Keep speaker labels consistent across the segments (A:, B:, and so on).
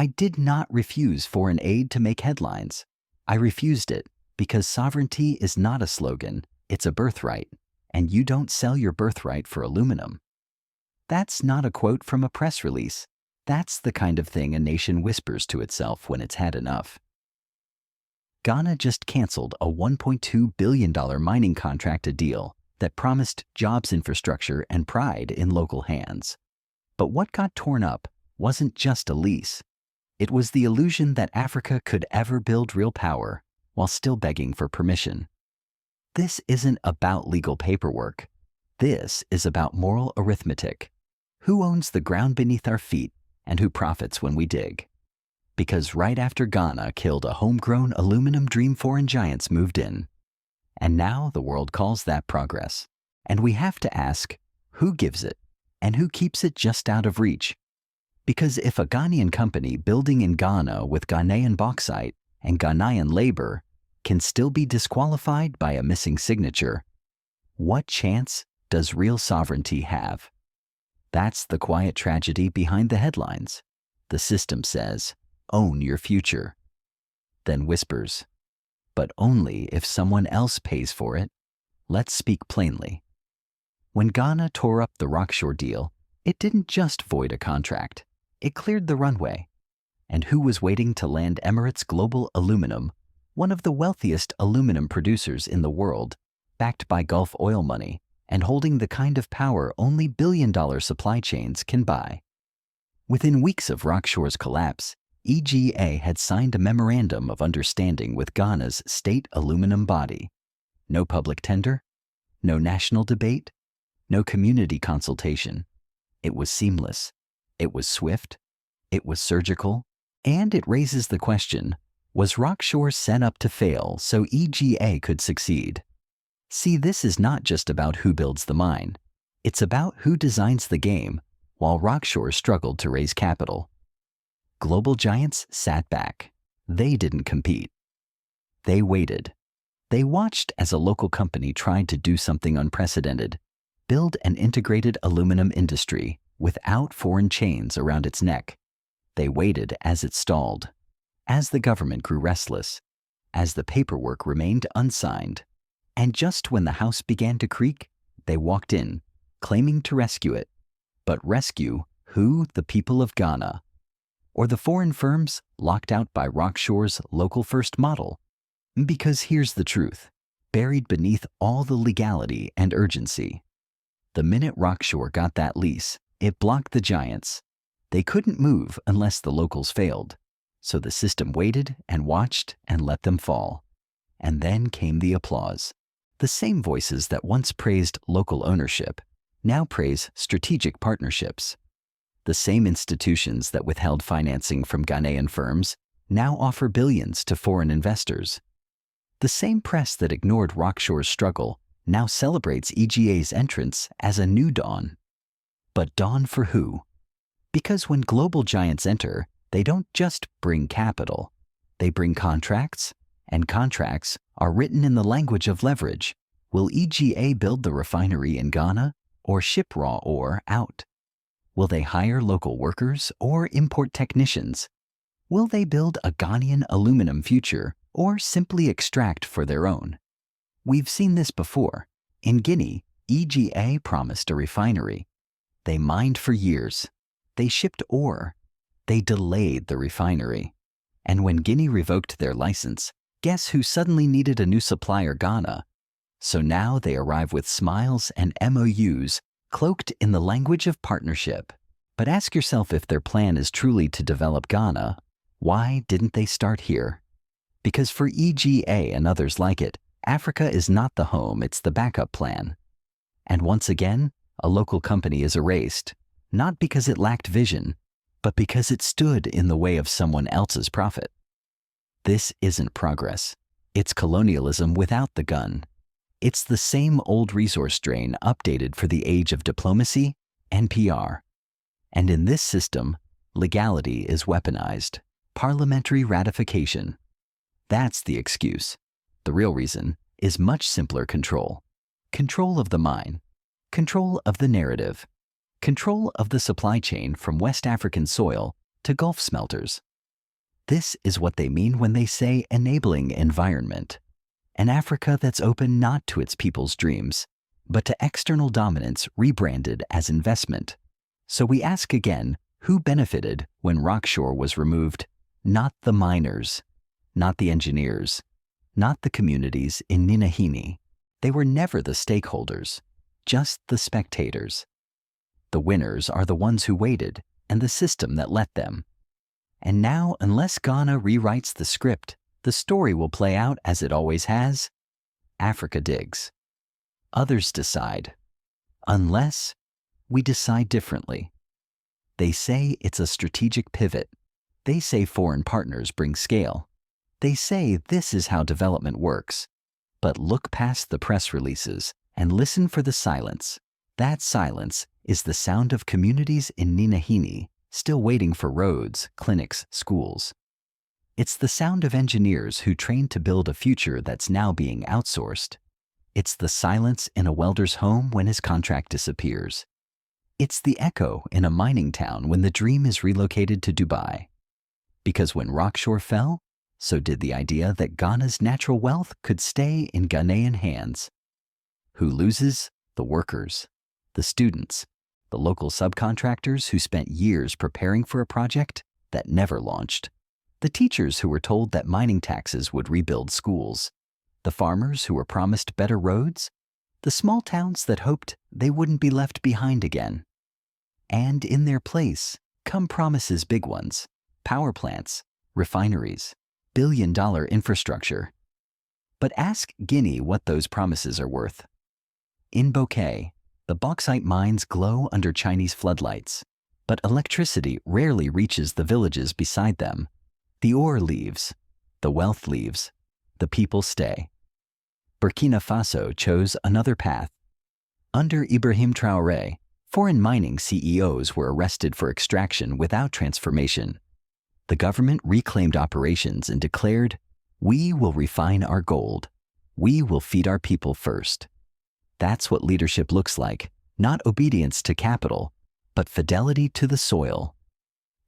A: I did not refuse foreign aid to make headlines. I refused it because sovereignty is not a slogan, it's a birthright, and you don't sell your birthright for aluminum. That's not a quote from a press release. That's the kind of thing a nation whispers to itself when it's had enough. Ghana just canceled a $1.2 billion mining contract deal that promised jobs, infrastructure, and pride in local hands. But what got torn up wasn't just a lease. It was the illusion that Africa could ever build real power while still begging for permission. This isn't about legal paperwork. This is about moral arithmetic. Who owns the ground beneath our feet and who profits when we dig? Because right after Ghana killed a homegrown aluminum dream, foreign giants moved in. And now the world calls that progress. And we have to ask, who gives it and who keeps it just out of reach? Because if a Ghanaian company building in Ghana with Ghanaian bauxite and Ghanaian labor can still be disqualified by a missing signature, what chance does real sovereignty have? That's the quiet tragedy behind the headlines. The system says, own your future. Then whispers, but only if someone else pays for it. Let's speak plainly. When Ghana tore up the Rockshore deal, it didn't just void a contract. It cleared the runway. And who was waiting to land Emirates Global Aluminum, one of the wealthiest aluminum producers in the world, backed by Gulf oil money and holding the kind of power only billion-dollar supply chains can buy? Within weeks of Rockshore's collapse, EGA had signed a memorandum of understanding with Ghana's state aluminum body. No public tender, no national debate, no community consultation. It was seamless. It was swift, it was surgical, and it raises the question, was Rockshore set up to fail so EGA could succeed? See, this is not just about who builds the mine. It's about who designs the game while Rockshore struggled to raise capital. Global giants sat back. They didn't compete. They waited. They watched as a local company tried to do something unprecedented, build an integrated aluminum industry without foreign chains around its neck. They waited as it stalled, as the government grew restless, as the paperwork remained unsigned. And just when the house began to creak, they walked in, claiming to rescue it. But rescue who? The people of Ghana? Or the foreign firms locked out by Rockshore's local first model? Because here's the truth, buried beneath all the legality and urgency. The minute Rockshore got that lease, it blocked the giants. They couldn't move unless the locals failed. So the system waited and watched and let them fall. And then came the applause. The same voices that once praised local ownership now praise strategic partnerships. The same institutions that withheld financing from Ghanaian firms now offer billions to foreign investors. The same press that ignored Rockshore's struggle now celebrates EGA's entrance as a new dawn. But dawn for who? Because when global giants enter, they don't just bring capital. They bring contracts, and contracts are written in the language of leverage. Will EGA build the refinery in Ghana or ship raw ore out? Will they hire local workers or import technicians? Will they build a Ghanaian aluminum future or simply extract for their own? We've seen this before. In Guinea, EGA promised a refinery. They mined for years. They shipped ore. They delayed the refinery. And when Guinea revoked their license, guess who suddenly needed a new supplier? Ghana. So now they arrive with smiles and MOUs cloaked in the language of partnership. But ask yourself, if their plan is truly to develop Ghana, why didn't they start here? Because for EGA and others like it, Africa is not the home, it's the backup plan. And once again, a local company is erased, not because it lacked vision, but because it stood in the way of someone else's profit. This isn't progress. It's colonialism without the gun. It's the same old resource drain updated for the age of diplomacy and PR. And in this system, legality is weaponized. Parliamentary ratification. That's the excuse. The real reason is much simpler: control. Control of the mine. Control of the narrative. Control of the supply chain from West African soil to Gulf smelters. This is what they mean when they say enabling environment. An Africa that's open not to its people's dreams, but to external dominance rebranded as investment. So we ask again, who benefited when Rockshore was removed? Not the miners, not the engineers, not the communities in Ninahini. They were never the stakeholders, just the spectators. The winners are the ones who waited and the system that let them. And now, unless Ghana rewrites the script, the story will play out as it always has. Africa digs. Others decide. Unless we decide differently. They say it's a strategic pivot. They say foreign partners bring scale. They say this is how development works. But look past the press releases and listen for the silence. That silence is the sound of communities in Ninahini still waiting for roads, clinics, schools. It's the sound of engineers who trained to build a future that's now being outsourced. It's the silence in a welder's home when his contract disappears. It's the echo in a mining town when the dream is relocated to Dubai. Because when Rockshore fell, so did the idea that Ghana's natural wealth could stay in Ghanaian hands. Who loses? The workers, the students, the local subcontractors who spent years preparing for a project that never launched, the teachers who were told that mining taxes would rebuild schools, the farmers who were promised better roads, the small towns that hoped they wouldn't be left behind again. And in their place come promises big ones, power plants, refineries, billion-dollar infrastructure. But ask Guinea what those promises are worth. In Bokeh, the bauxite mines glow under Chinese floodlights, but electricity rarely reaches the villages beside them. The ore leaves, the wealth leaves, the people stay. Burkina Faso chose another path. Under Ibrahim Traoré, foreign mining CEOs were arrested for extraction without transformation. The government reclaimed operations and declared, "We will refine our gold. We will feed our people first." That's what leadership looks like, not obedience to capital, but fidelity to the soil.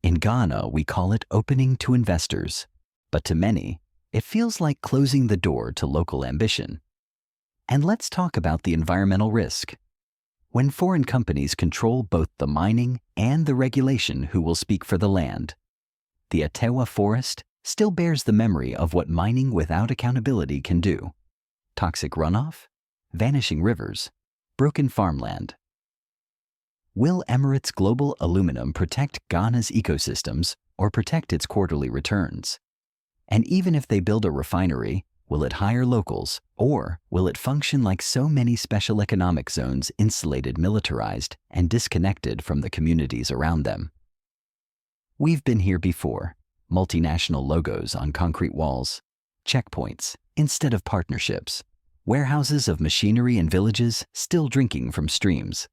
A: In Ghana, we call it opening to investors, but to many, it feels like closing the door to local ambition. And let's talk about the environmental risk. When foreign companies control both the mining and the regulation, who will speak for the land? The Atewa forest still bears the memory of what mining without accountability can do. Toxic runoff, vanishing rivers, broken farmland. Will Emirates Global Aluminum protect Ghana's ecosystems or protect its quarterly returns? And even if they build a refinery, will it hire locals, or will it function like so many special economic zones, insulated, militarized, and disconnected from the communities around them? We've been here before. Multinational logos on concrete walls, checkpoints instead of partnerships, warehouses of machinery in villages still drinking from streams.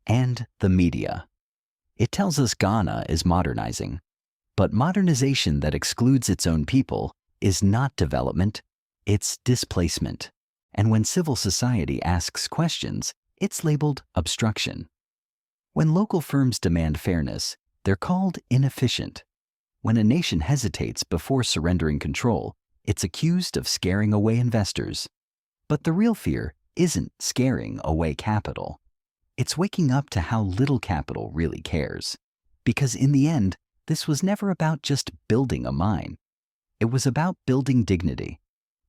A: And the media. It tells us Ghana is modernizing. But modernization that excludes its own people is not development, it's displacement. And when civil society asks questions, it's labeled obstruction. When local firms demand fairness, they're called inefficient. When a nation hesitates before surrendering control, it's accused of scaring away investors. But the real fear isn't scaring away capital. It's waking up to how little capital really cares. Because in the end, this was never about just building a mine. It was about building dignity,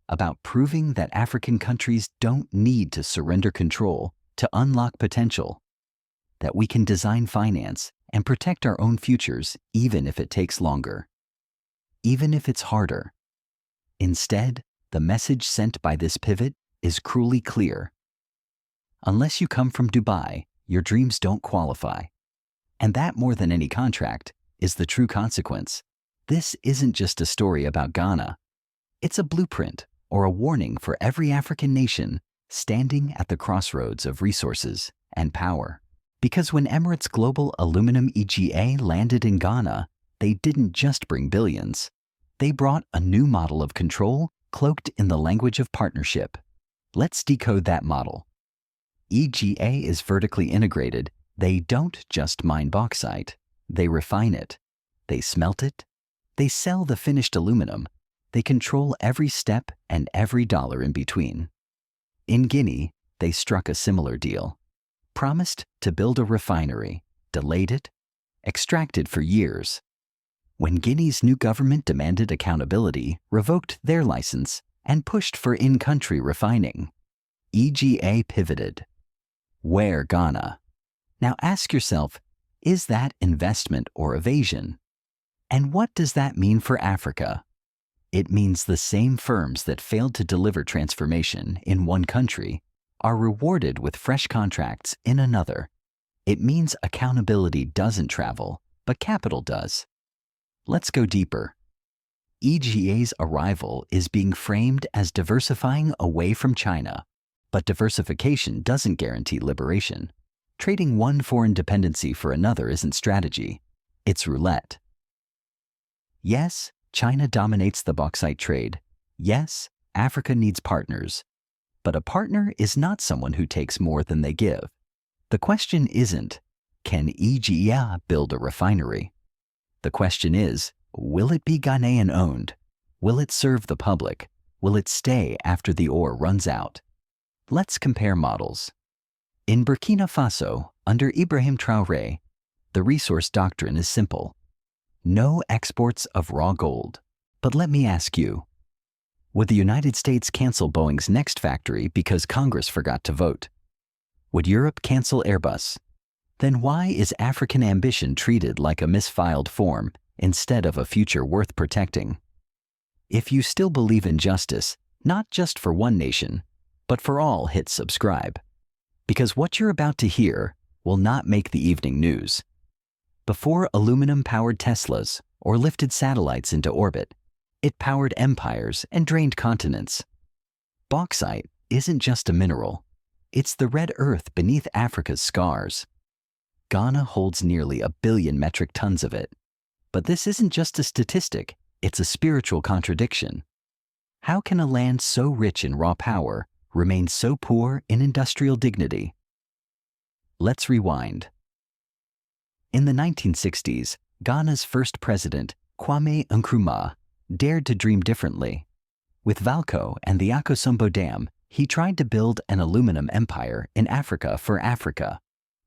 A: about proving that African countries don't need to surrender control to unlock potential, that we can design finance and protect our own futures even if it takes longer, even if it's harder. Instead, the message sent by this pivot is cruelly clear. Unless you come from Dubai, your dreams don't qualify. And that, more than any contract, is the true consequence. This isn't just a story about Ghana. It's a blueprint or a warning for every African nation standing at the crossroads of resources and power. Because when Emirates Global Aluminum EGA landed in Ghana, they didn't just bring billions. They brought a new model of control cloaked in the language of partnership. Let's decode that model. EGA is vertically integrated. They don't just mine bauxite. They refine it. They smelt it. They sell the finished aluminum. They control every step and every dollar in between. In Guinea, they struck a similar deal. Promised to build a refinery, delayed it, extracted for years. When Guinea's new government demanded accountability, revoked their license, and pushed for in-country refining, EGA pivoted. Where Ghana? Now ask yourself, is that investment or evasion? And what does that mean for Africa? It means the same firms that failed to deliver transformation in one country are rewarded with fresh contracts in another. It means accountability doesn't travel, but capital does. Let's go deeper. EGA's arrival is being framed as diversifying away from China, but diversification doesn't guarantee liberation. Trading one foreign dependency for another isn't strategy, it's roulette. Yes, China dominates the bauxite trade. Yes, Africa needs partners. But a partner is not someone who takes more than they give. The question isn't, can EGA build a refinery? The question is, will it be Ghanaian owned? Will it serve the public? Will it stay after the ore runs out? Let's compare models. In Burkina Faso, under Ibrahim Traoré, the resource doctrine is simple. No exports of raw gold. But let me ask you, would the United States cancel Boeing's next factory because Congress forgot to vote? Would Europe cancel Airbus? Then why is African ambition treated like a misfiled form instead of a future worth protecting? If you still believe in justice, not just for one nation, but for all, hit subscribe. Because what you're about to hear will not make the evening news. Before aluminum-powered Teslas or lifted satellites into orbit, it powered empires and drained continents. Bauxite isn't just a mineral. It's the red earth beneath Africa's scars. Ghana holds nearly 1 billion metric tons of it. But this isn't just a statistic, it's a spiritual contradiction. How can a land so rich in raw power remain so poor in industrial dignity? Let's rewind. In the 1960s, Ghana's first president, Kwame Nkrumah, dared to dream differently. With Valco and the Akosombo Dam, he tried to build an aluminum empire in Africa for Africa.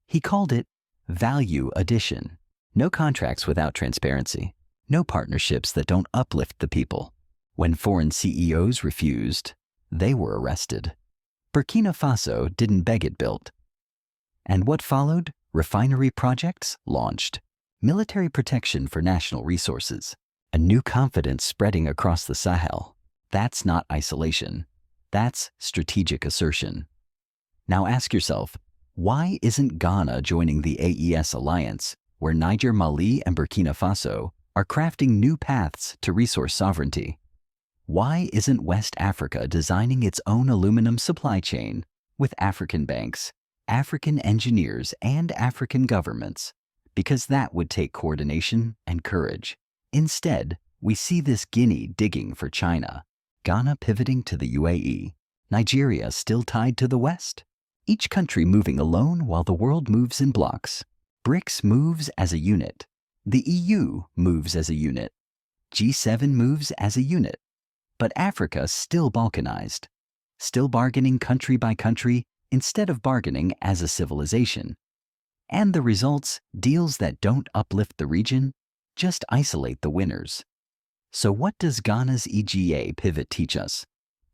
A: He called it value addition. No contracts without transparency. No partnerships that don't uplift the people. When foreign CEOs refused, they were arrested. Burkina Faso didn't beg it built. And what followed? Refinery projects launched. Military protection for national resources. A new confidence spreading across the Sahel. That's not isolation. That's strategic assertion. Now ask yourself, why isn't Ghana joining the AES alliance, where Niger, Mali, and Burkina Faso are crafting new paths to resource sovereignty? Why isn't West Africa designing its own aluminum supply chain with African banks, African engineers, and African governments? Because that would take coordination and courage. Instead, we see this Guinea digging for China, Ghana pivoting to the UAE, Nigeria still tied to the West. Each country moving alone while the world moves in blocks. BRICS moves as a unit. The EU moves as a unit. G7 moves as a unit. But Africa still balkanized, still bargaining country by country instead of bargaining as a civilization. And the results, deals that don't uplift the region, just isolate the winners. So what does Ghana's EGA pivot teach us?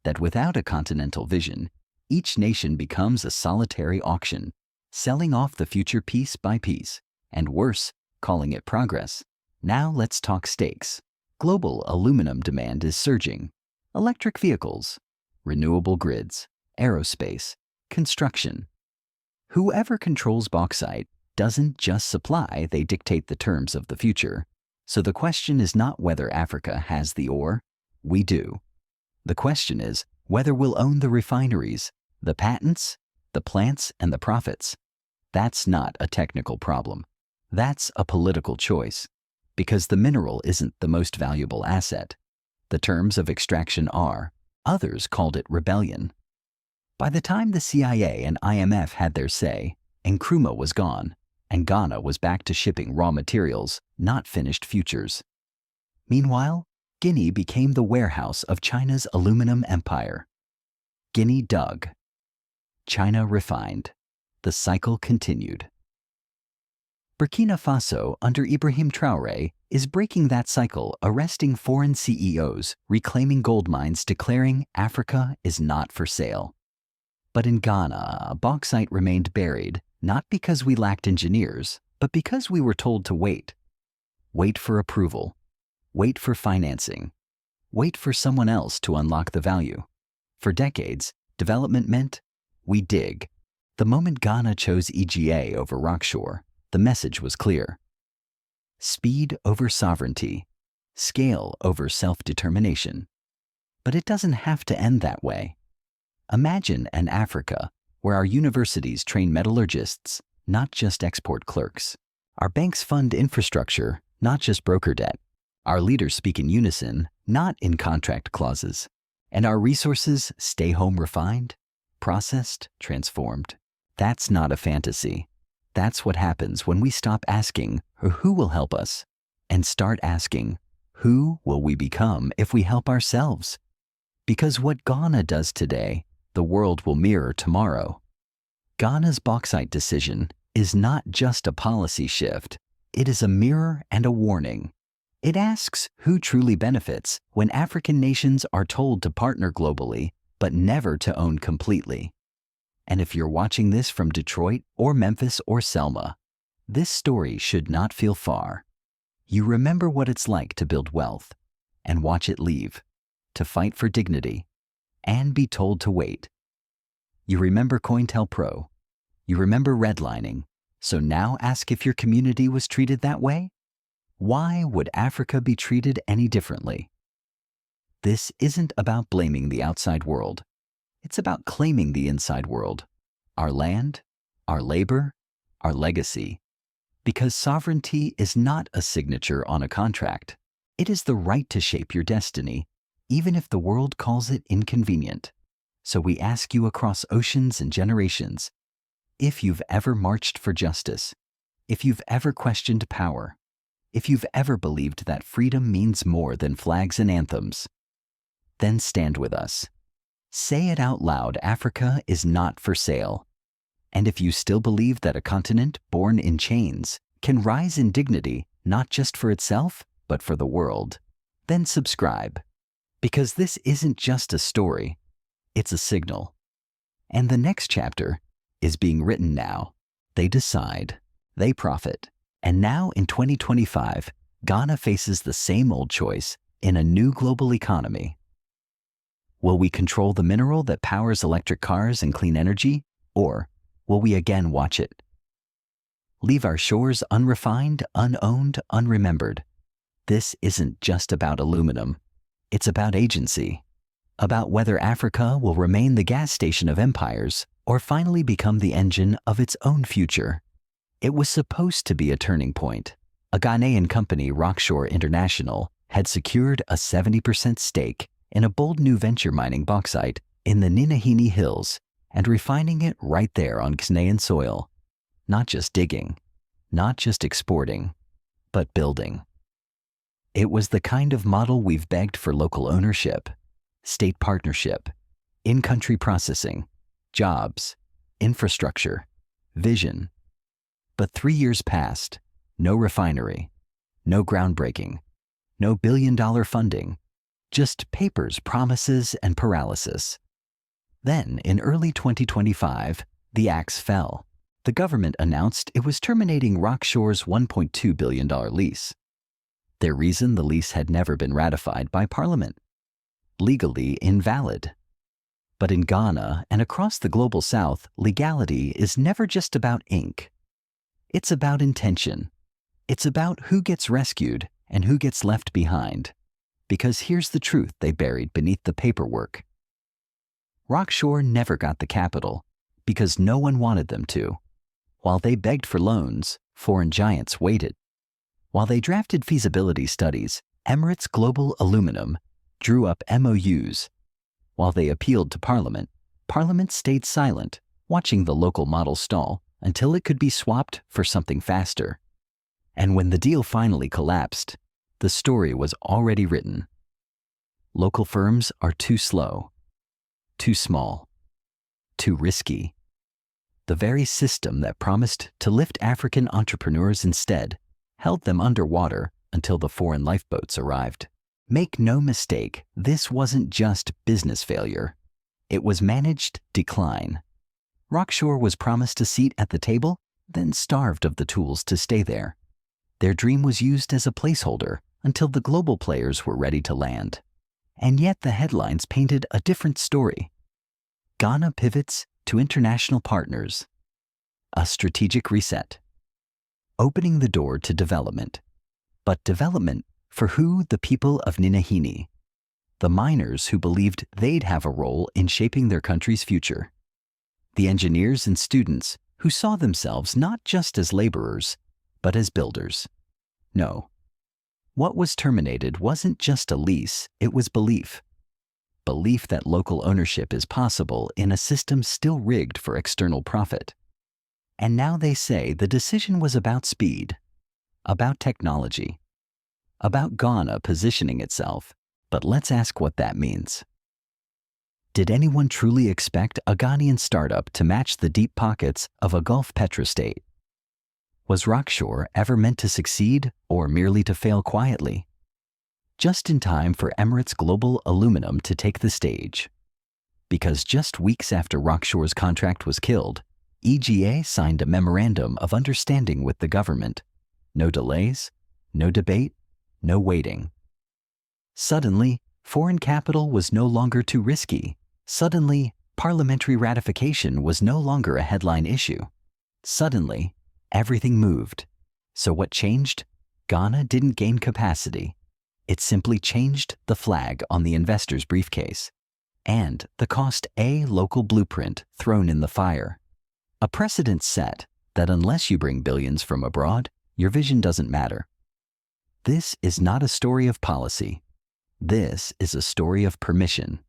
A: That without a continental vision, each nation becomes a solitary auction, selling off the future piece by piece, and worse, calling it progress. Now let's talk stakes. Global aluminum demand is surging. Electric vehicles, renewable grids, aerospace, construction. Whoever controls bauxite doesn't just supply, they dictate the terms of the future. So the question is not whether Africa has the ore. We do. The question is whether we'll own the refineries, the patents, the plants, and the profits. That's not a technical problem. That's a political choice. Because the mineral isn't the most valuable asset. The terms of extraction are. Others called it rebellion. By the time the CIA and IMF had their say, Nkrumah was gone, and Ghana was back to shipping raw materials, not finished futures. Meanwhile, Guinea became the warehouse of China's aluminum empire. Guinea dug. China refined. The cycle continued. Burkina Faso, under Ibrahim Traoré, is breaking that cycle, arresting foreign CEOs, reclaiming gold mines, declaring Africa is not for sale. But in Ghana, bauxite remained buried, not because we lacked engineers, but because we were told to wait. Wait for approval. Wait for financing. Wait for someone else to unlock the value. For decades, development meant we dig. The moment Ghana chose EGA over Rockshore, the message was clear. Speed over sovereignty. Scale over self-determination. But it doesn't have to end that way. Imagine an Africa where our universities train metallurgists, not just export clerks. Our banks fund infrastructure, not just broker debt. Our leaders speak in unison, not in contract clauses. And our resources stay home refined, processed, transformed. That's not a fantasy. That's what happens when we stop asking who will help us and start asking who will we become if we help ourselves. Because what Ghana does today, the world will mirror tomorrow. Ghana's bauxite decision is not just a policy shift. It is a mirror and a warning. It asks who truly benefits when African nations are told to partner globally, but never to own completely. And if you're watching this from Detroit or Memphis or Selma, this story should not feel far. You remember what it's like to build wealth and watch it leave, to fight for dignity and be told to wait. You remember COINTELPRO. You remember redlining. So now ask if your community was treated that way? Why would Africa be treated any differently? This isn't about blaming the outside world. It's about claiming the inside world, our land, our labor, our legacy. Because sovereignty is not a signature on a contract. It is the right to shape your destiny, even if the world calls it inconvenient. So we ask you across oceans and generations, if you've ever marched for justice, if you've ever questioned power, if you've ever believed that freedom means more than flags and anthems, then stand with us. Say it out loud, Africa is not for sale. And if you still believe that a continent born in chains can rise in dignity, not just for itself, but for the world, then subscribe. Because this isn't just a story, it's a signal. And the next chapter is being written now. They decide, they profit. And now in 2025, Ghana faces the same old choice in a new global economy. Will we control the mineral that powers electric cars and clean energy, or will we again watch it? Leave our shores unrefined, unowned, unremembered. This isn't just about aluminum. It's about agency. About whether Africa will remain the gas station of empires or finally become the engine of its own future. It was supposed to be a turning point. A Ghanaian company, Rockshore International, had secured a 70% stake in a bold new venture mining bauxite in the Ninahini Hills and refining it right there on Ghanaian soil. Not just digging, not just exporting, but building. It was the kind of model we've begged for: local ownership, state partnership, in-country processing, jobs, infrastructure, vision. But 3 years passed, no refinery, no groundbreaking, no billion-dollar funding, just papers, promises, and paralysis. Then, in early 2025, the axe fell. The government announced it was terminating Rockshore's $1.2 billion lease. Their reason: the lease had never been ratified by Parliament. Legally invalid. But in Ghana and across the global South, legality is never just about ink. It's about intention. It's about who gets rescued and who gets left behind. Because here's the truth they buried beneath the paperwork. Rockshore never got the capital because no one wanted them to. While they begged for loans, foreign giants waited. While they drafted feasibility studies, Emirates Global Aluminum drew up MOUs. While they appealed to Parliament, Parliament stayed silent, watching the local model stall until it could be swapped for something faster. And when the deal finally collapsed, The story was already written. Local firms are too slow, too small, too risky. The very system that promised to lift African entrepreneurs instead held them underwater until the foreign lifeboats arrived. Make no mistake, this wasn't just business failure. It was managed decline. Rockshore was promised a seat at the table, then starved of the tools to stay there. Their dream was used as a placeholder until the global players were ready to land. And yet the headlines painted a different story. Ghana pivots to international partners. A strategic reset. Opening the door to development. But development for who? The people of Ninahini. The miners who believed they'd have a role in shaping their country's future. The engineers and students who saw themselves not just as laborers, but as builders. No. What was terminated wasn't just a lease, it was belief. Belief that local ownership is possible in a system still rigged for external profit. And now they say the decision was about speed, about technology, about Ghana positioning itself. But let's ask what that means. Did anyone truly expect a Ghanaian startup to match the deep pockets of a Gulf petrostate? Was Rockshore ever meant to succeed or merely to fail quietly? Just in time for Emirates Global Aluminum to take the stage. Because just weeks after Rockshore's contract was killed, EGA signed a memorandum of understanding with the government. No delays, no debate, no waiting. Suddenly, foreign capital was no longer too risky. Suddenly, parliamentary ratification was no longer a headline issue. Suddenly, everything moved. So what changed? Ghana didn't gain capacity. It simply changed the flag on the investor's briefcase. And the cost a local blueprint thrown in the fire. A precedent set that unless you bring billions from abroad, your vision doesn't matter. This is not a story of policy. This is a story of permission.